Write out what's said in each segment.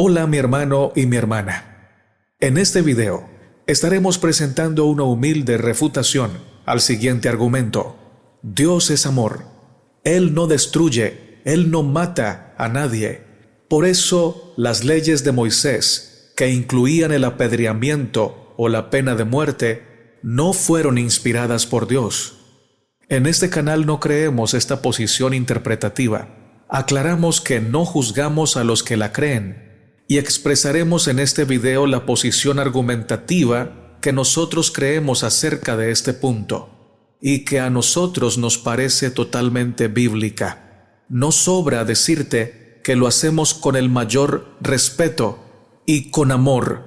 Hola mi hermano y mi hermana. En este video estaremos presentando una humilde refutación al siguiente argumento. Dios es amor. Él no destruye, Él no mata a nadie. Por eso las leyes de Moisés, que incluían el apedreamiento o la pena de muerte, no fueron inspiradas por Dios. En este canal no creemos esta posición interpretativa. Aclaramos que no juzgamos a los que la creen y expresaremos en este video la posición argumentativa que nosotros creemos acerca de este punto y que a nosotros nos parece totalmente bíblica. No sobra decirte que lo hacemos con el mayor respeto y con amor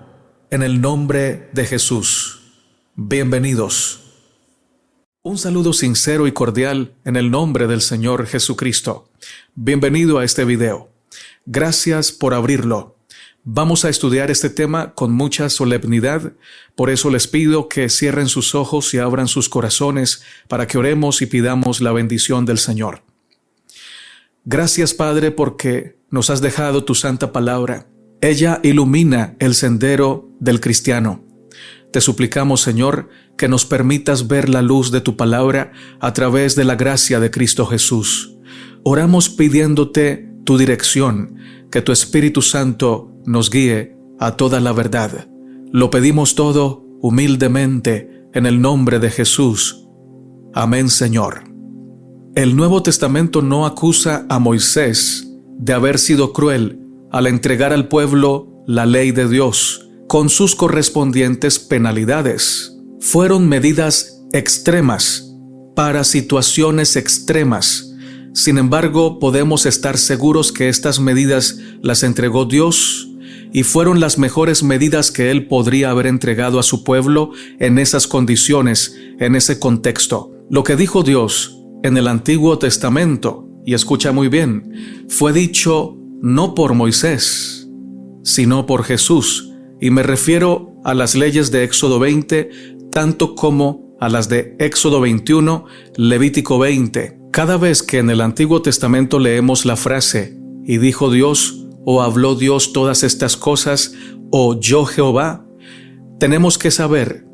en el nombre de Jesús. Bienvenidos. Un saludo sincero y cordial en el nombre del Señor Jesucristo. Bienvenido a este video. Gracias por abrirlo. Vamos a estudiar este tema con mucha solemnidad, por eso les pido que cierren sus ojos y abran sus corazones para que oremos y pidamos la bendición del Señor. Gracias, Padre, porque nos has dejado tu santa palabra. Ella ilumina el sendero del cristiano. Te suplicamos, Señor, que nos permitas ver la luz de tu palabra a través de la gracia de Cristo Jesús. Oramos pidiéndote tu dirección, que tu Espíritu Santo nos guíe a toda la verdad. Lo pedimos todo humildemente en el nombre de Jesús. Amén, Señor. El Nuevo Testamento no acusa a Moisés de haber sido cruel al entregar al pueblo la ley de Dios con sus correspondientes penalidades. Fueron medidas extremas para situaciones extremas. Sin embargo, podemos estar seguros que estas medidas las entregó Dios y fueron las mejores medidas que Él podría haber entregado a su pueblo en esas condiciones, en ese contexto. Lo que dijo Dios en el Antiguo Testamento, y escucha muy bien, fue dicho no por Moisés, sino por Jesús. Y me refiero a las leyes de Éxodo 20, tanto como a las de Éxodo 21, Levítico 20. Cada vez que en el Antiguo Testamento leemos la frase, y dijo Dios, o habló Dios todas estas cosas, o yo Jehová, tenemos que saber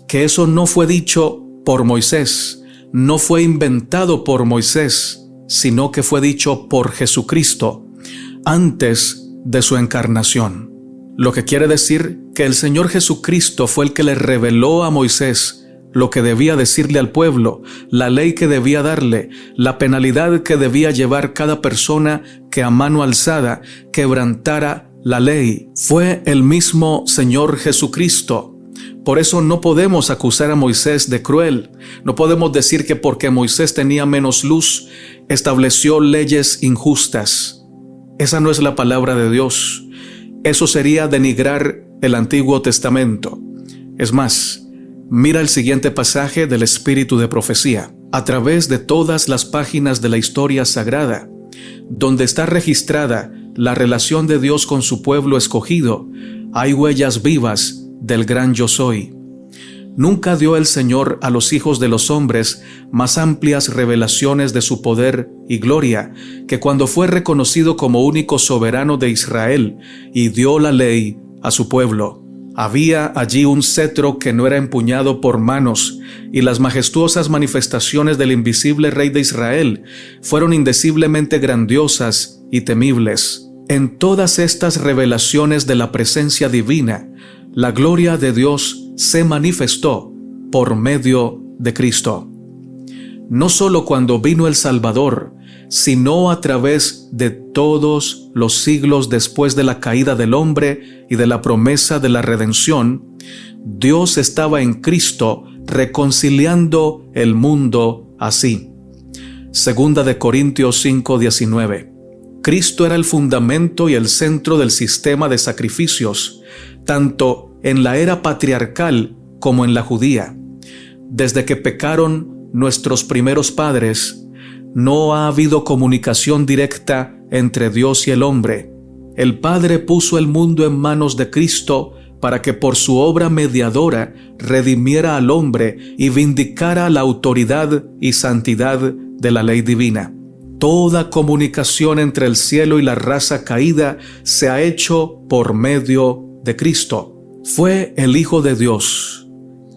que eso no fue dicho por Moisés, no fue inventado por Moisés, sino que fue dicho por Jesucristo antes de su encarnación. Lo que quiere decir que el Señor Jesucristo fue el que le reveló a Moisés lo que debía decirle al pueblo, la ley que debía darle, la penalidad que debía llevar cada persona que a mano alzada quebrantara la ley. Fue el mismo Señor Jesucristo. Por eso no podemos acusar a Moisés de cruel. No podemos decir que porque Moisés tenía menos luz, estableció leyes injustas. Esa no es la palabra de Dios. Eso sería denigrar el Antiguo Testamento. Es más, mira el siguiente pasaje del Espíritu de Profecía. A través de todas las páginas de la historia sagrada, donde está registrada la relación de Dios con su pueblo escogido, hay huellas vivas del gran yo soy. Nunca dio el Señor a los hijos de los hombres más amplias revelaciones de su poder y gloria que cuando fue reconocido como único soberano de Israel y dio la ley a su pueblo. Había allí un cetro que no era empuñado por manos, y las majestuosas manifestaciones del invisible Rey de Israel fueron indeciblemente grandiosas y temibles. En todas estas revelaciones de la presencia divina, la gloria de Dios se manifestó por medio de Cristo. No solo cuando vino el Salvador, sino a través de todos los siglos después de la caída del hombre y de la promesa de la redención, Dios estaba en Cristo reconciliando el mundo así. Segunda de Corintios 5:19. Cristo era el fundamento y el centro del sistema de sacrificios, tanto en la era patriarcal como en la judía. Desde que pecaron nuestros primeros padres, no ha habido comunicación directa entre Dios y el hombre. El Padre puso el mundo en manos de Cristo para que por su obra mediadora redimiera al hombre y vindicara la autoridad y santidad de la ley divina. Toda comunicación entre el cielo y la raza caída se ha hecho por medio de Cristo. Fue el Hijo de Dios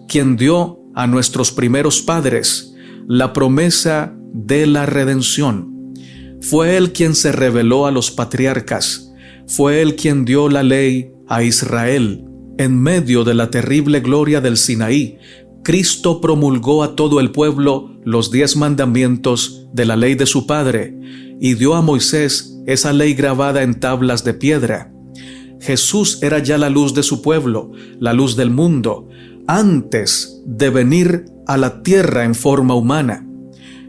quien dio a nuestros primeros padres la promesa de la redención. Fue Él quien se reveló a los patriarcas. Fue Él quien dio la ley a Israel. En medio de la terrible gloria del Sinaí, Cristo promulgó a todo el pueblo los 10 mandamientos de la ley de su Padre y dio a Moisés esa ley grabada en tablas de piedra. Jesús era ya la luz de su pueblo, la luz del mundo, antes de venir a la tierra en forma humana.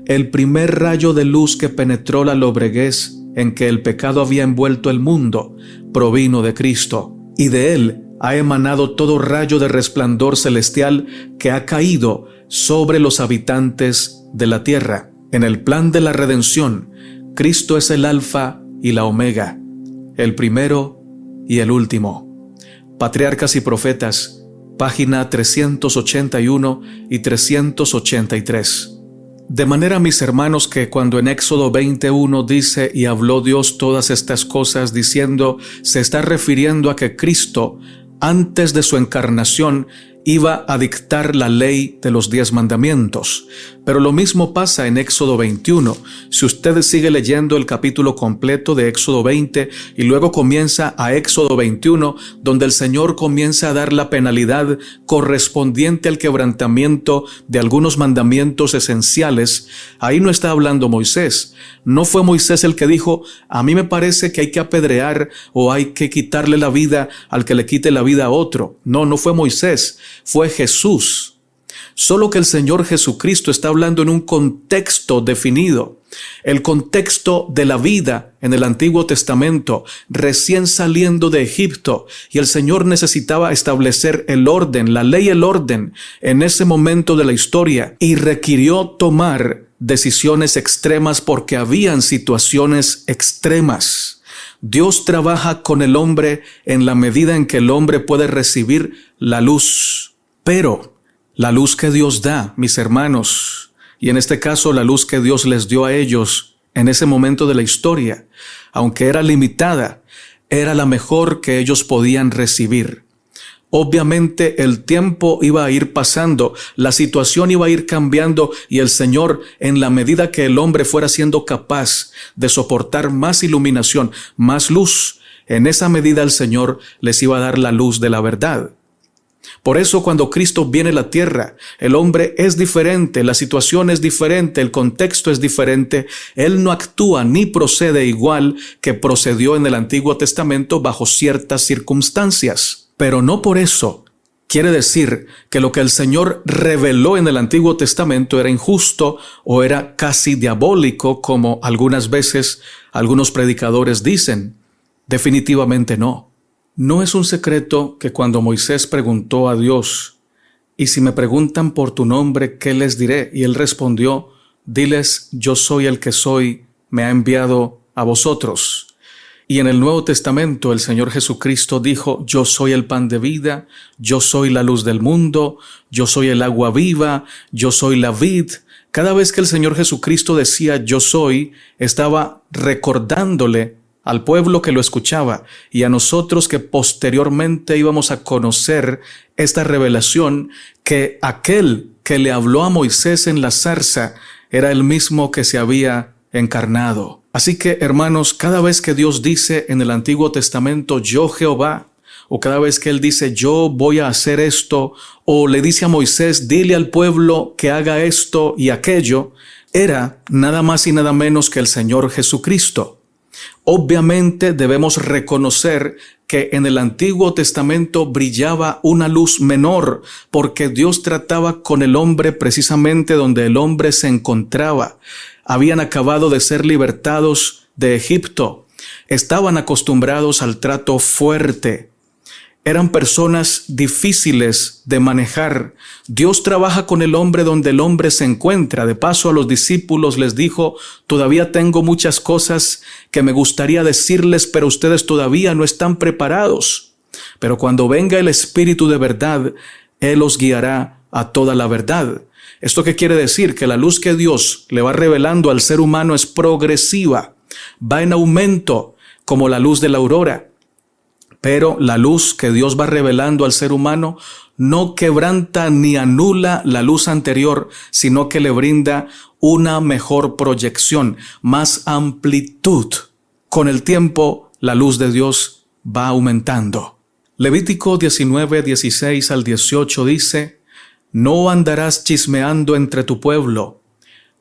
El primer rayo de luz que penetró la lobreguez en que el pecado había envuelto el mundo provino de Cristo, y de Él ha emanado todo rayo de resplandor celestial que ha caído sobre los habitantes de la tierra. En el plan de la redención, Cristo es el Alfa y la Omega, el primero y el último. Patriarcas y Profetas, página 381 y 383. De manera, mis hermanos, que cuando en Éxodo 21 dice y habló Dios todas estas cosas diciendo, se está refiriendo a que Cristo, antes de su encarnación, iba a dictar la ley de los 10 mandamientos. Pero lo mismo pasa en Éxodo 21. Si usted sigue leyendo el capítulo completo de Éxodo 20 y luego comienza a Éxodo 21, donde el Señor comienza a dar la penalidad correspondiente al quebrantamiento de algunos mandamientos esenciales, ahí no está hablando Moisés. No fue Moisés el que dijo, a mí me parece que hay que apedrear o hay que quitarle la vida al que le quite la vida a otro. No fue Moisés. Fue Jesús. Solo que el Señor Jesucristo está hablando en un contexto definido. El contexto de la vida en el Antiguo Testamento, recién saliendo de Egipto, y el Señor necesitaba establecer el orden, la ley, el orden en ese momento de la historia, y requirió tomar decisiones extremas porque habían situaciones extremas. Dios trabaja con el hombre en la medida en que el hombre puede recibir la luz. Pero la luz que Dios da, mis hermanos, y en este caso la luz que Dios les dio a ellos en ese momento de la historia, aunque era limitada, era la mejor que ellos podían recibir. Obviamente el tiempo iba a ir pasando, la situación iba a ir cambiando y el Señor, en la medida que el hombre fuera siendo capaz de soportar más iluminación, más luz, en esa medida el Señor les iba a dar la luz de la verdad. Por eso cuando Cristo viene a la tierra, el hombre es diferente, la situación es diferente, el contexto es diferente. Él no actúa ni procede igual que procedió en el Antiguo Testamento bajo ciertas circunstancias. Pero no por eso quiere decir que lo que el Señor reveló en el Antiguo Testamento era injusto o era casi diabólico, como algunas veces algunos predicadores dicen. Definitivamente no. No es un secreto que cuando Moisés preguntó a Dios, «Y si me preguntan por tu nombre, ¿qué les diré?», y él respondió, «Diles, yo soy el que soy, me ha enviado a vosotros». Y en el Nuevo Testamento el Señor Jesucristo dijo, yo soy el pan de vida, yo soy la luz del mundo, yo soy el agua viva, yo soy la vid. Cada vez que el Señor Jesucristo decía yo soy, estaba recordándole al pueblo que lo escuchaba y a nosotros que posteriormente íbamos a conocer esta revelación, que aquel que le habló a Moisés en la zarza era el mismo que se había encarnado. Así que, hermanos, cada vez que Dios dice en el Antiguo Testamento, yo Jehová, o cada vez que Él dice, yo voy a hacer esto, o le dice a Moisés, dile al pueblo que haga esto y aquello, era nada más y nada menos que el Señor Jesucristo. Obviamente debemos reconocer que en el Antiguo Testamento brillaba una luz menor, porque Dios trataba con el hombre precisamente donde el hombre se encontraba. Habían acabado de ser libertados de Egipto. Estaban acostumbrados al trato fuerte. Eran personas difíciles de manejar. Dios trabaja con el hombre donde el hombre se encuentra. De paso, a los discípulos les dijo, todavía tengo muchas cosas que me gustaría decirles, pero ustedes todavía no están preparados. Pero cuando venga el Espíritu de verdad, Él os guiará a toda la verdad. ¿Esto qué quiere decir? Que la luz que Dios le va revelando al ser humano es progresiva, va en aumento como la luz de la aurora. Pero la luz que Dios va revelando al ser humano no quebranta ni anula la luz anterior, sino que le brinda una mejor proyección, más amplitud. Con el tiempo, la luz de Dios va aumentando. Levítico 19, 16 al 18 dice: No andarás chismeando entre tu pueblo,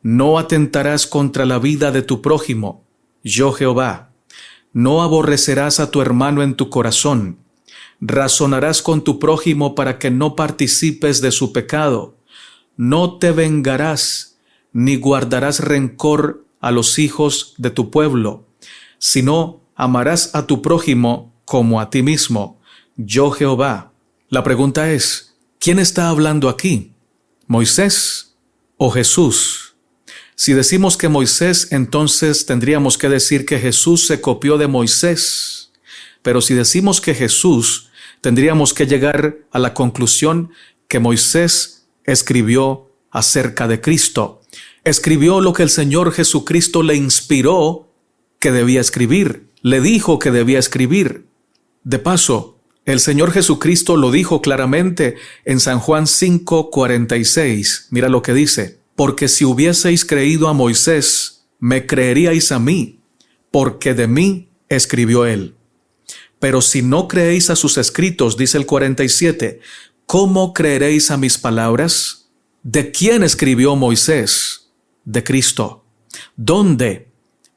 no atentarás contra la vida de tu prójimo, yo Jehová. No aborrecerás a tu hermano en tu corazón. Razonarás con tu prójimo para que no participes de su pecado. No te vengarás, ni guardarás rencor a los hijos de tu pueblo, sino amarás a tu prójimo como a ti mismo, yo Jehová. La pregunta es, ¿quién está hablando aquí? ¿Moisés o Jesús? Si decimos que Moisés, entonces tendríamos que decir que Jesús se copió de Moisés. Pero si decimos que Jesús, tendríamos que llegar a la conclusión que Moisés escribió acerca de Cristo. Escribió lo que el Señor Jesucristo le inspiró que debía escribir. Le dijo que debía escribir. De paso, el Señor Jesucristo lo dijo claramente en San Juan 5:46. Mira lo que dice: Porque si hubieseis creído a Moisés, me creeríais a mí, porque de mí escribió él. Pero si no creéis a sus escritos, dice el 47, ¿cómo creeréis a mis palabras? ¿De quién escribió Moisés? De Cristo. ¿Dónde?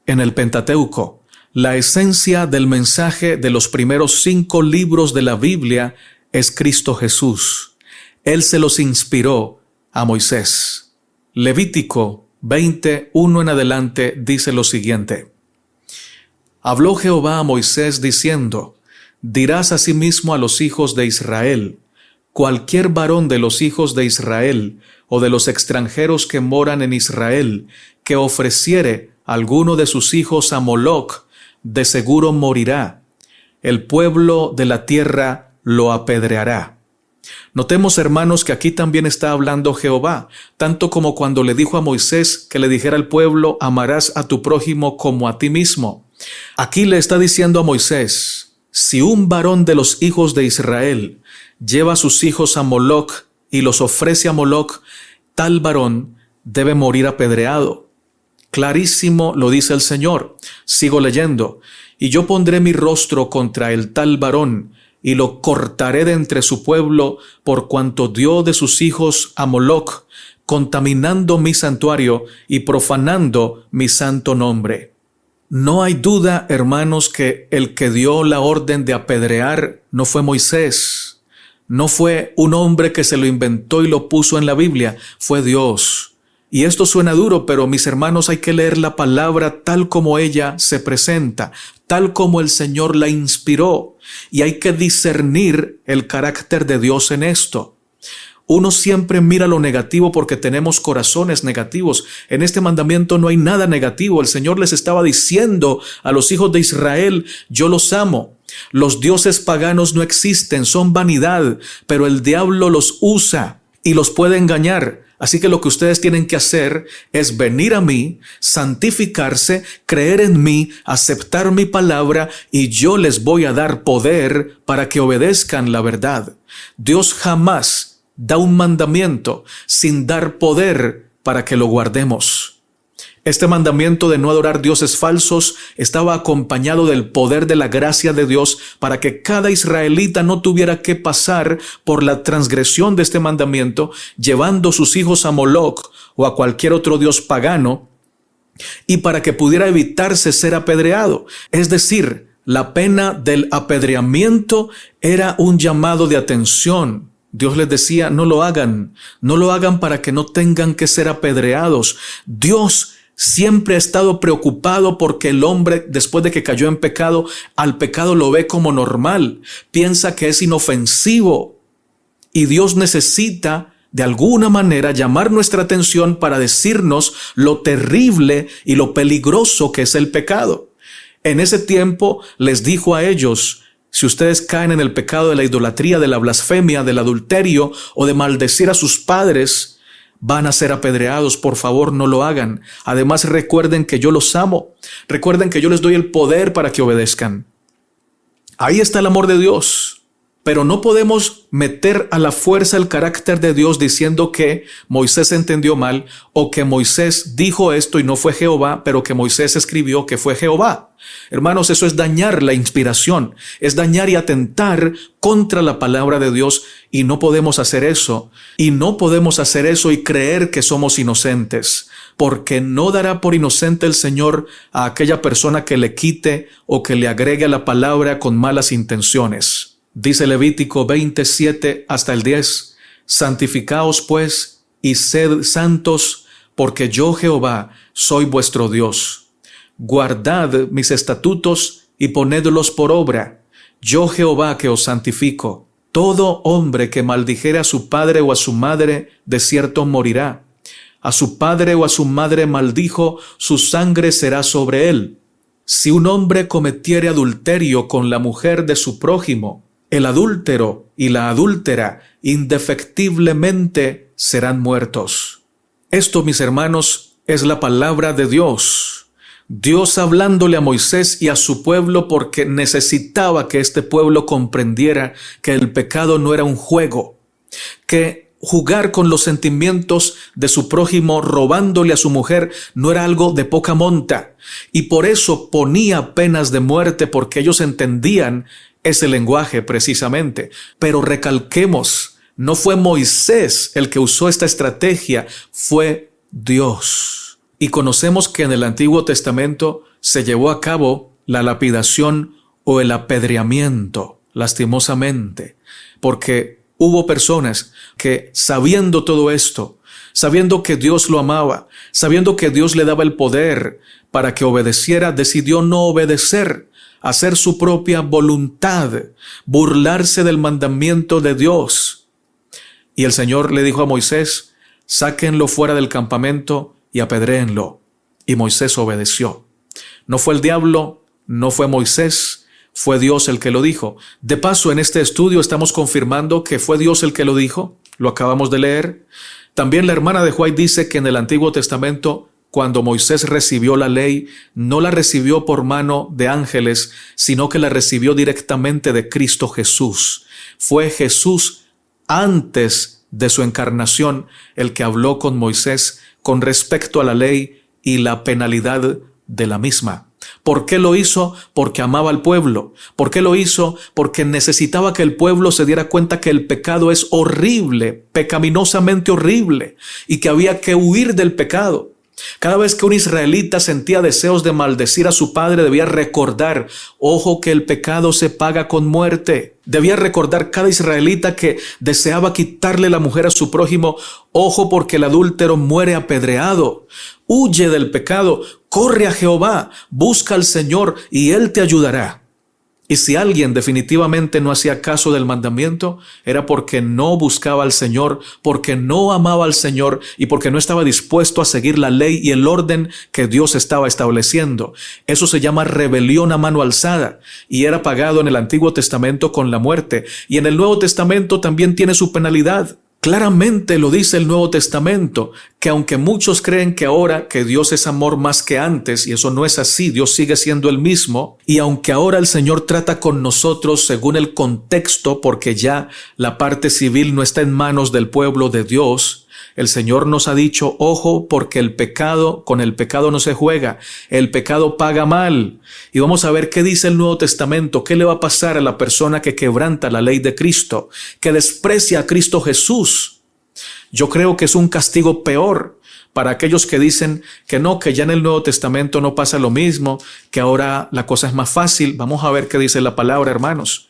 En el Pentateuco. La esencia del mensaje de los primeros 5 libros de la Biblia es Cristo Jesús. Él se los inspiró a Moisés. Levítico 20:1 en adelante dice lo siguiente: Habló Jehová a Moisés diciendo: Dirás asimismo a los hijos de Israel: Cualquier varón de los hijos de Israel o de los extranjeros que moran en Israel, que ofreciere alguno de sus hijos a Moloc, de seguro morirá. El pueblo de la tierra lo apedreará. Notemos, hermanos, que aquí también está hablando Jehová, tanto como cuando le dijo a Moisés que le dijera al pueblo: amarás a tu prójimo como a ti mismo. Aquí le está diciendo a Moisés: si un varón de los hijos de Israel lleva a sus hijos a Moloc y los ofrece a Moloc, tal varón debe morir apedreado. Clarísimo lo dice el Señor. Sigo leyendo: y yo pondré mi rostro contra el tal varón, y lo cortaré de entre su pueblo, por cuanto dio de sus hijos a Moloc, contaminando mi santuario y profanando mi santo nombre. No hay duda, hermanos, que el que dio la orden de apedrear no fue Moisés. No fue un hombre que se lo inventó y lo puso en la Biblia, fue Dios. Y esto suena duro, pero mis hermanos, hay que leer la palabra tal como ella se presenta, tal como el Señor la inspiró, y hay que discernir el carácter de Dios en esto. Uno siempre mira lo negativo porque tenemos corazones negativos. En este mandamiento no hay nada negativo. El Señor les estaba diciendo a los hijos de Israel: yo los amo. Los dioses paganos no existen, son vanidad, pero el diablo los usa y los puede engañar. Así que lo que ustedes tienen que hacer es venir a mí, santificarse, creer en mí, aceptar mi palabra, y yo les voy a dar poder para que obedezcan la verdad. Dios jamás da un mandamiento sin dar poder para que lo guardemos. Este mandamiento de no adorar dioses falsos estaba acompañado del poder de la gracia de Dios para que cada israelita no tuviera que pasar por la transgresión de este mandamiento, llevando sus hijos a Moloc o a cualquier otro dios pagano, y para que pudiera evitarse ser apedreado. Es decir, la pena del apedreamiento era un llamado de atención. Dios les decía: no lo hagan para que no tengan que ser apedreados. Dios siempre ha estado preocupado porque el hombre, después de que cayó en pecado, al pecado lo ve como normal, piensa que es inofensivo, y Dios necesita de alguna manera llamar nuestra atención para decirnos lo terrible y lo peligroso que es el pecado. En ese tiempo les dijo a ellos: si ustedes caen en el pecado de la idolatría, de la blasfemia, del adulterio o de maldecir a sus padres, van a ser apedreados, por favor no lo hagan. Además recuerden que yo los amo, recuerden que yo les doy el poder para que obedezcan. Ahí está el amor de Dios. Pero no podemos meter a la fuerza el carácter de Dios diciendo que Moisés entendió mal o que Moisés dijo esto y no fue Jehová, pero que Moisés escribió que fue Jehová. Hermanos, eso es dañar la inspiración, es dañar y atentar contra la palabra de Dios y no podemos hacer eso. Y no podemos hacer eso y creer que somos inocentes, porque no dará por inocente el Señor a aquella persona que le quite o que le agregue a la palabra con malas intenciones. Dice Levítico 27 hasta el 10, santificaos pues y sed santos, porque yo Jehová soy vuestro Dios. Guardad mis estatutos y ponedlos por obra. Yo Jehová que os santifico. Todo hombre que maldijere a su padre o a su madre, de cierto morirá. A su padre o a su madre maldijo, su sangre será sobre él. Si un hombre cometiere adulterio con la mujer de su prójimo, el adúltero y la adúltera indefectiblemente serán muertos. Esto, mis hermanos, es la palabra de Dios. Dios hablándole a Moisés y a su pueblo porque necesitaba que este pueblo comprendiera que el pecado no era un juego, que jugar con los sentimientos de su prójimo robándole a su mujer no era algo de poca monta, y por eso ponía penas de muerte porque ellos entendían ese lenguaje precisamente. Pero recalquemos, no fue Moisés el que usó esta estrategia, fue Dios. Y conocemos que en el Antiguo Testamento se llevó a cabo la lapidación o el apedreamiento, lastimosamente, porque hubo personas que sabiendo todo esto, sabiendo que Dios lo amaba, sabiendo que Dios le daba el poder para que obedeciera, decidió no obedecer, hacer su propia voluntad, burlarse del mandamiento de Dios. Y el Señor le dijo a Moisés, sáquenlo fuera del campamento y apedréenlo. Y Moisés obedeció. No fue el diablo, no fue Moisés, fue Dios el que lo dijo. De paso, en este estudio estamos confirmando que fue Dios el que lo dijo. Lo acabamos de leer. También la hermana de White dice que en el Antiguo Testamento, cuando Moisés recibió la ley, no la recibió por mano de ángeles, sino que la recibió directamente de Cristo Jesús. Fue Jesús antes de su encarnación el que habló con Moisés con respecto a la ley y la penalidad de la misma. ¿Por qué lo hizo? Porque amaba al pueblo. ¿Por qué lo hizo? Porque necesitaba que el pueblo se diera cuenta que el pecado es horrible, pecaminosamente horrible, y que había que huir del pecado. Cada vez que un israelita sentía deseos de maldecir a su padre, debía recordar, ojo, que el pecado se paga con muerte. Debía recordar cada israelita que deseaba quitarle la mujer a su prójimo, ojo, porque el adúltero muere apedreado. Huye del pecado, corre a Jehová, busca al Señor y Él te ayudará. Y si alguien definitivamente no hacía caso del mandamiento, era porque no buscaba al Señor, porque no amaba al Señor y porque no estaba dispuesto a seguir la ley y el orden que Dios estaba estableciendo. Eso se llama rebelión a mano alzada y era pagado en el Antiguo Testamento con la muerte. Y en el Nuevo Testamento también tiene su penalidad. Claramente lo dice el Nuevo Testamento, que aunque muchos creen que ahora que Dios es amor más que antes, y eso no es así, Dios sigue siendo el mismo, y aunque ahora el Señor trata con nosotros según el contexto, porque ya la parte civil no está en manos del pueblo de Dios, el Señor nos ha dicho, ojo, porque con el pecado no se juega, el pecado paga mal. Y vamos a ver qué dice el Nuevo Testamento, qué le va a pasar a la persona que quebranta la ley de Cristo, que desprecia a Cristo Jesús. Yo creo que es un castigo peor para aquellos que dicen que no, que ya en el Nuevo Testamento no pasa lo mismo, que ahora la cosa es más fácil. Vamos a ver qué dice la palabra, hermanos.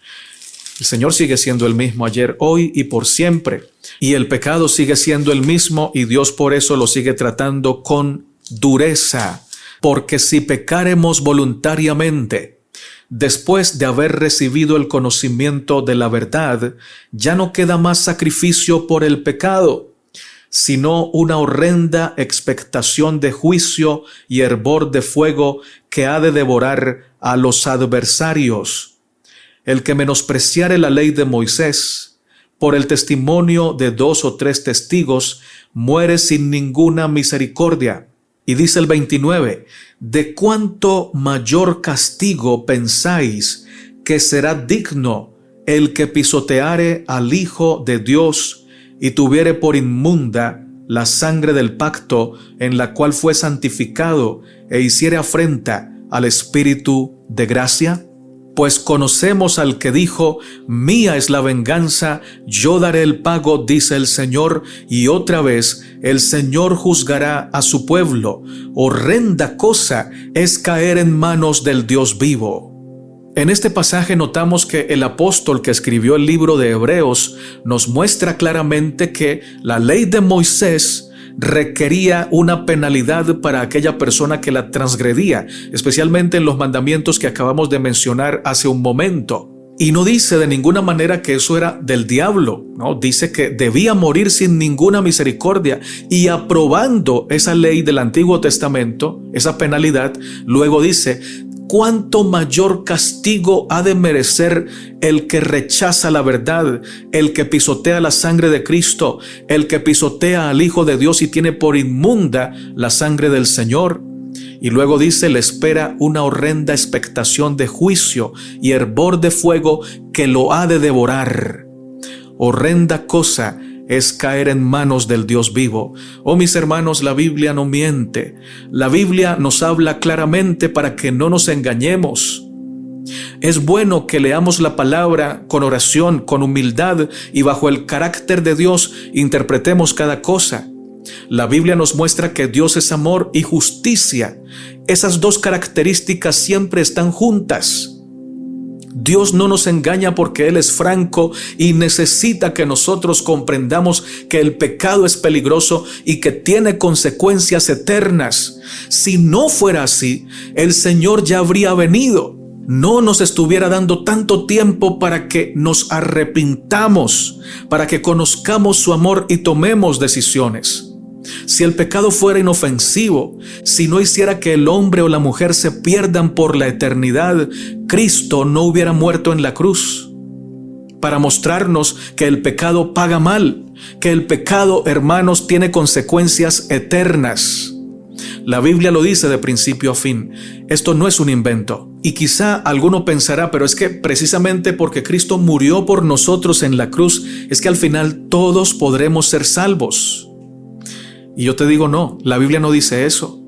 El Señor sigue siendo el mismo ayer, hoy y por siempre. Y el pecado sigue siendo el mismo y Dios por eso lo sigue tratando con dureza. Porque si pecaremos voluntariamente, después de haber recibido el conocimiento de la verdad, ya no queda más sacrificio por el pecado, sino una horrenda expectación de juicio y hervor de fuego que ha de devorar a los adversarios. El que menospreciare la ley de Moisés, por el testimonio de 2 o 3 testigos, muere sin ninguna misericordia. Y dice el 29, ¿de cuánto mayor castigo pensáis que será digno el que pisoteare al Hijo de Dios y tuviere por inmunda la sangre del pacto en la cual fue santificado e hiciere afrenta al Espíritu de gracia? Pues conocemos al que dijo, mía es la venganza, yo daré el pago, dice el Señor, y otra vez el Señor juzgará a su pueblo. Horrenda cosa es caer en manos del Dios vivo. En este pasaje notamos que el apóstol que escribió el libro de Hebreos nos muestra claramente que la ley de Moisés requería una penalidad para aquella persona que la transgredía, especialmente en los mandamientos que acabamos de mencionar hace un momento. Y no dice de ninguna manera que eso era del diablo, ¿no? Dice que debía morir sin ninguna misericordia, y aprobando esa ley del Antiguo Testamento, esa penalidad, luego dice, ¿cuánto mayor castigo ha de merecer el que rechaza la verdad, el que pisotea la sangre de Cristo, el que pisotea al Hijo de Dios y tiene por inmunda la sangre del Señor? Y luego dice, le espera una horrenda expectación de juicio y hervor de fuego que lo ha de devorar. Horrenda cosa es caer en manos del Dios vivo. Oh, mis hermanos, la Biblia no miente. La Biblia nos habla claramente para que no nos engañemos. Es bueno que leamos la palabra con oración, con humildad, y bajo el carácter de Dios interpretemos cada cosa. La Biblia nos muestra que Dios es amor y justicia. Esas dos características siempre están juntas. Dios no nos engaña porque Él es franco y necesita que nosotros comprendamos que el pecado es peligroso y que tiene consecuencias eternas. Si no fuera así, el Señor ya habría venido. No nos estuviera dando tanto tiempo para que nos arrepintamos, para que conozcamos su amor y tomemos decisiones. Si el pecado fuera inofensivo, si no hiciera que el hombre o la mujer se pierdan por la eternidad, Cristo no hubiera muerto en la cruz para mostrarnos que el pecado paga mal, que el pecado, hermanos, tiene consecuencias eternas. La Biblia lo dice de principio a fin. Esto no es un invento. Y quizá alguno pensará, pero es que precisamente porque Cristo murió por nosotros en la cruz, es que al final todos podremos ser salvos. Y yo te digo, no, la Biblia no dice eso.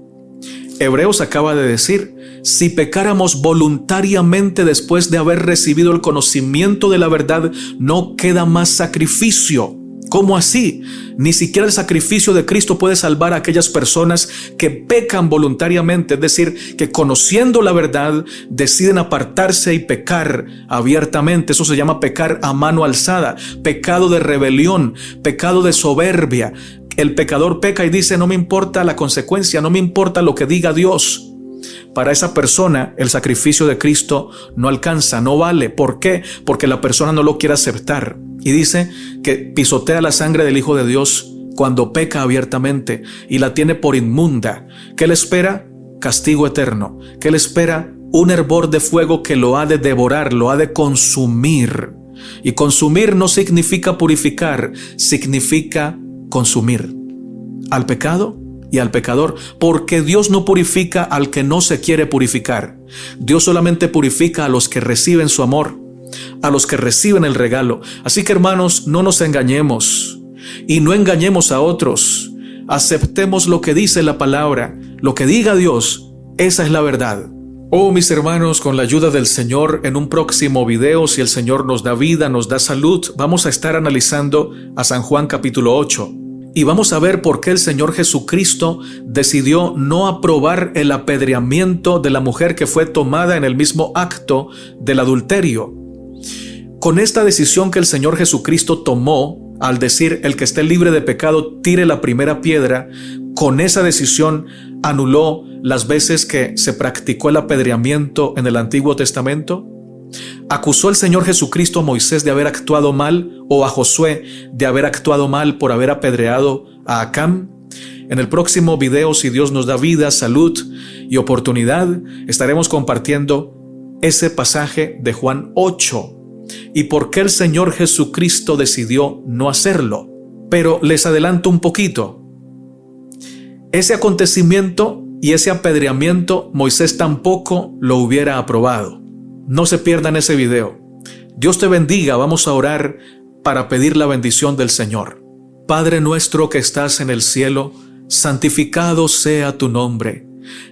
Hebreos acaba de decir, si pecáramos voluntariamente después de haber recibido el conocimiento de la verdad, no queda más sacrificio. ¿Cómo así? Ni siquiera el sacrificio de Cristo puede salvar a aquellas personas que pecan voluntariamente, es decir, que conociendo la verdad deciden apartarse y pecar abiertamente. Eso se llama pecar a mano alzada, pecado de rebelión, pecado de soberbia. El pecador peca y dice, no me importa la consecuencia, no me importa lo que diga Dios. Para esa persona el sacrificio de Cristo no alcanza, no vale. ¿Por qué? Porque la persona no lo quiere aceptar. Y dice que pisotea la sangre del Hijo de Dios cuando peca abiertamente y la tiene por inmunda. ¿Qué le espera? Castigo eterno. ¿Qué le espera? Un hervor de fuego que lo ha de devorar, lo ha de consumir. Y consumir no significa purificar, significa consumir al pecado y al pecador, porque Dios no purifica al que no se quiere purificar. Dios solamente purifica a los que reciben su amor, a los que reciben el regalo. Así que, hermanos, no nos engañemos y no engañemos a otros. Aceptemos lo que dice la palabra, lo que diga Dios, esa es la verdad. Oh, mis hermanos, con la ayuda del Señor, en un próximo video, si el Señor nos da vida, nos da salud, vamos a estar analizando a San Juan capítulo 8. Y vamos a ver por qué el Señor Jesucristo decidió no aprobar el apedreamiento de la mujer que fue tomada en el mismo acto del adulterio. Con esta decisión que el Señor Jesucristo tomó, al decir el que esté libre de pecado tire la primera piedra, con esa decisión anuló las veces que se practicó el apedreamiento en el Antiguo Testamento. ¿Acusó el Señor Jesucristo a Moisés de haber actuado mal o a Josué de haber actuado mal por haber apedreado a Acán? En el próximo video, si Dios nos da vida, salud y oportunidad, estaremos compartiendo ese pasaje de Juan 8 y por qué el Señor Jesucristo decidió no hacerlo. Pero les adelanto un poquito. Ese acontecimiento y ese apedreamiento Moisés tampoco lo hubiera aprobado. No se pierdan ese video. Dios te bendiga. Vamos a orar para pedir la bendición del Señor. Padre nuestro que estás en el cielo, santificado sea tu nombre.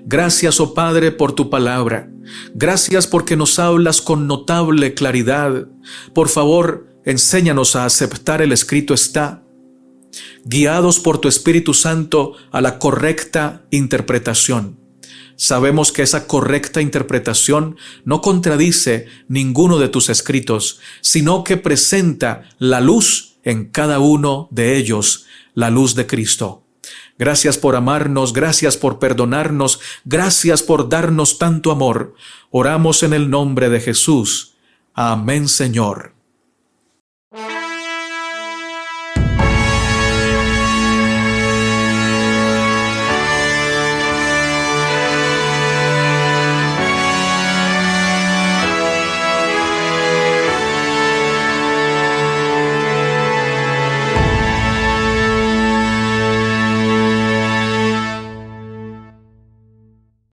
Gracias, oh Padre, por tu palabra. Gracias porque nos hablas con notable claridad. Por favor, enséñanos a aceptar el escrito está, guiados por tu Espíritu Santo a la correcta interpretación. Sabemos que esa correcta interpretación no contradice ninguno de tus escritos, sino que presenta la luz en cada uno de ellos, la luz de Cristo. Gracias por amarnos, gracias por perdonarnos, gracias por darnos tanto amor. Oramos en el nombre de Jesús. Amén, Señor.